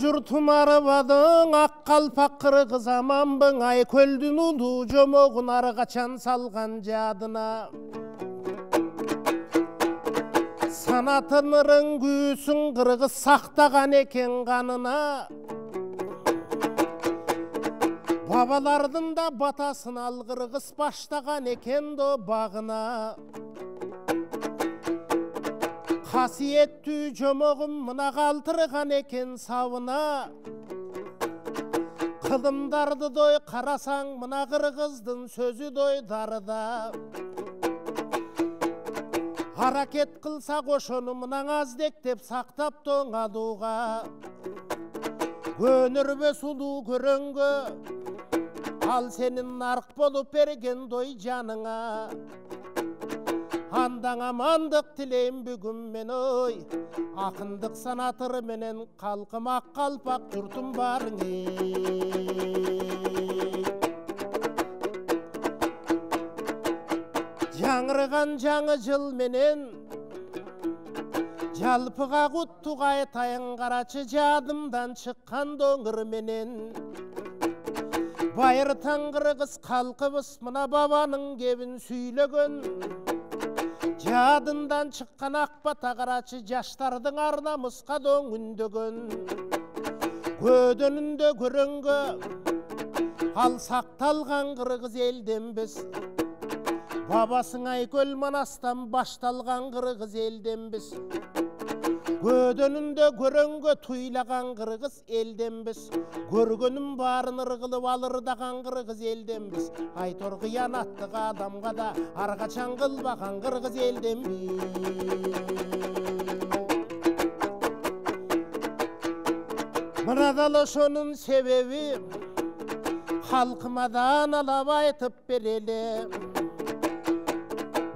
жұртым арбадың, ақ қалпақ қырғыз аманбың, ай көлдің ұлы жомоғын арғачан салған жадына. Санатын ырың күйсін қырғыз сақтаған екен қанына. Бабалардың да батасын ал қырғыз баштаған екен до бағына. Қасиетті жомоғым мына қалтырған екен сауына. Қылымдарды дой қарасаң мына қырғыздың сөзі дой дарыда. Харакет қылса қошоны мұнаң аздектеп сақтап тоңадуға. Көнірбе сұлу көріңгі, ал сенің нарық болып берген дой жаныңа. Андан амандық тілейм бүгін мен ой, ақындық санатыр менен қалқым ақ қалпақ жұртым барыңе. Жаңырған жаңы жыл менен жалпыға құттуғай тайын қарачы жадымдан шыққан доңыр менен. Байыртан қырғыз қалқыбыз мына бабаның кебін сөйлеген. Жадындан шыққан ақбата қарачы жаштардың арнамысқа доң үндеген. Көдөнінде көріңгі, ал сақталған қырғыз елден біз. Бабасың Айкөл Манастан башталған қырғыз елден біз. Көдөнінде көріңгі туйлаған қырғыз елден біз. Көргенім барын ырғылып алырдаған қырғыз елден біз. Айтор қиянаттық адамға да арғачан қылбаған қырғыз елден біз. Мынадалы шоның себебі халқымадан алап айтып берелі.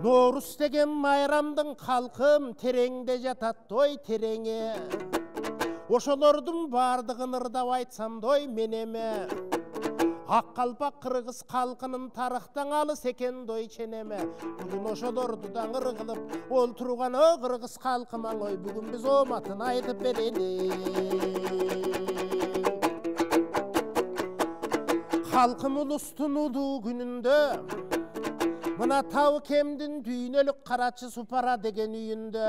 Норус деген майрамдың қалқым тереңде жатат той тереңе. Ошолордың бардығын ырдап айтсам дой менеме. Ақ қалпақ қырғыз қалқының тарықтан алыс екен дой ченеме. Бүгін ошолордудан ырғылып, ол тұрған о қырғыз қалқыман ой, бүгін біз оматын айтып берелі. Қалқым ұлыстың ұлы күнінде мына тау кемдің дүйнелік қарачы супара деген үйінде.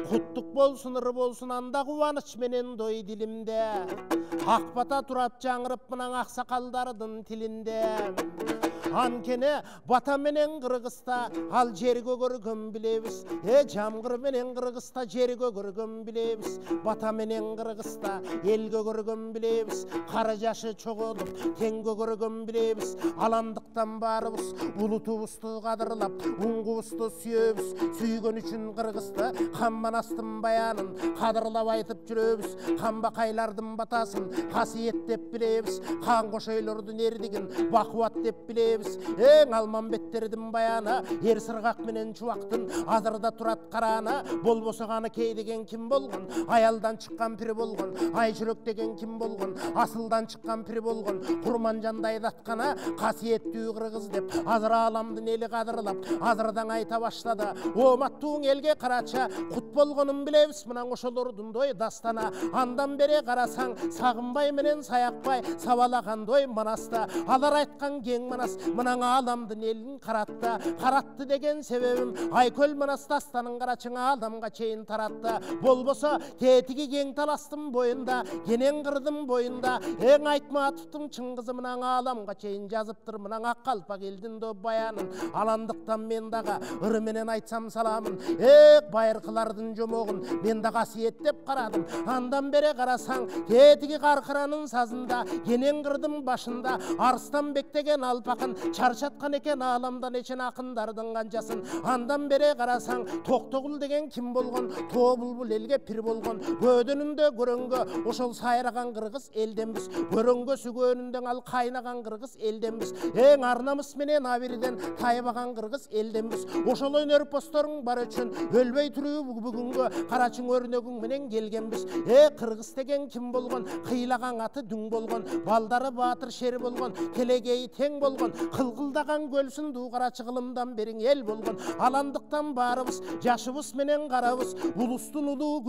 Құттық болсын, ыр болсын, анда қуаныш менен дой дилимде. Ақбата турап жаңырып мынан ақсақалдардың тілінде. Анкене бата менен қырғызта ал жерге көргөн билебиз. Жамғыр менен қырғызта жерге көргөн билебиз. Бата менен қырғызта елге көргөн билебиз. Қара жашы чоғолуп теңге көргөн билебиз. Аландықтан барыбыз улутубузду қадырлап, уңгубузду сүйөбүз. Сүйгөн үчүн қырғызды Камбанастын баянын қадырлап айтып жүрөбүз. Камбакайлардын батасын қасиет деп билебиз. Қан кошойлордун эрдигин бакубат деп билебиз. Ең Алманбеттердің баяна, ер сырғақ менен чуақтың азырда тұрат қарана. Болбоса ғаны кей деген кім болған, аялдан шыққан пір болған, ай жүрек деген кім болған, асылдан шыққан пір болған. Құрман жандай датқана, қасиетті қырғыз деп, азыр аламдың елі қадырлап, азырдан айта баштады. Оматтуың елге қарача, құт болғанын білебіз, мұнан ошолордың дой дастана. Андан бере қарасаң, сағынбай менен саяқбай, савалаған дой манаста. Алар айтқан кең манас, мынан аламдың елін қаратты деген себебім Айкөл Манас дастанын қарачыңа адамға чейін таратты. Болбоса тетігі кең таластың бойында, кенен қырдың бойында, ең Айтматовтың чыңғызы мынан аламға чейін жазыптыр. Мынан ақ қалпақ елдің до баянын аландықтан мен дағы ырменен айтсам саламын. Байырқылардың жомоғын мен да қасиеттеп қарадым. Андан бере қарасаң тетігі қарқыраның сазында, кенен қырдың башында арыстан бектеген алпақын чаршатқан екен аламдан ешен ақындардың қаншасын. Андан бере қарасаң Тоқтоғұл деген кім болған, Тобылбұл елге пір болған. Көдөнінде көріңгі ошол сайраған қырғыз елденбіз. Көріңгі сүгөнінден ал қайнаған қырғыз елденбіз. Ең арнамыс менен аберден тайбаған қырғыз елденбіз. Ошол өнер посторың бар үшін өлбей тұру бүгінгі қарачың өрнегің менен келгенбіз. Қырғыз деген кім болған, қиылаған аты дүң болған, балдары батыр шер болған, келегейі тең болған. кылкылдаган көлсүн дуу карачы кылымдан бериң эл болгон аландыктан баарыбыз жашыбыз менен карабыз улустун улуу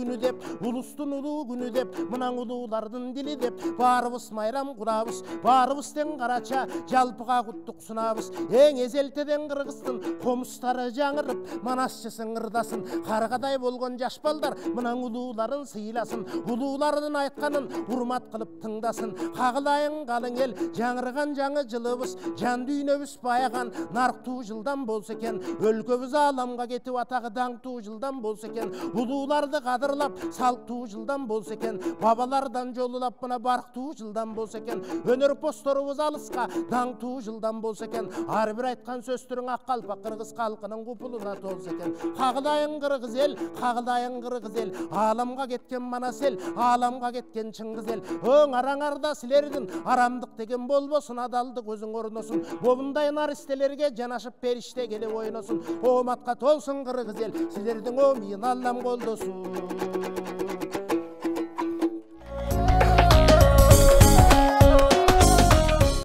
күнү деп мынан улуулардын дили деп баарыбыз майрам курабыз баарыбыз тең карача жалпыга куттук сунабыз эң эзелтеден кыргыздын комустары жаңырып манасчысын ырдасын каргадай болгон жаш балдар мынан улууларын сыйласын улуулардын айтканын урмат кылып тыңдасын кагылайын калың эл жаңырган жаңы жылыбыз жан дүйнөбүз баяган нарктуу жылдан болсо экен өлкөбүз ааламга кетип атагы даңктуу жылдан болсо экен улууларды кадырлап салттуу жылдан болсо экен бабалардан жолулап мына барктуу жылдан болсо экен өнөр посторубуз алыска даңктуу жылдан болсо экен ар бир айткан сөздөрүң ак калпак кыргыз калкынын купулуна толсо экен кагылайын кыргыз эл ааламга кеткен манас эл ааламга кеткен чыңгыз эл өң араңарда силердин арамдык деген болбосун адалдык өзүң орносун момундай наристелерге жанашып периште келип ойносун ооматка толсун кыргыз эл силердин оомийин аллам колдосун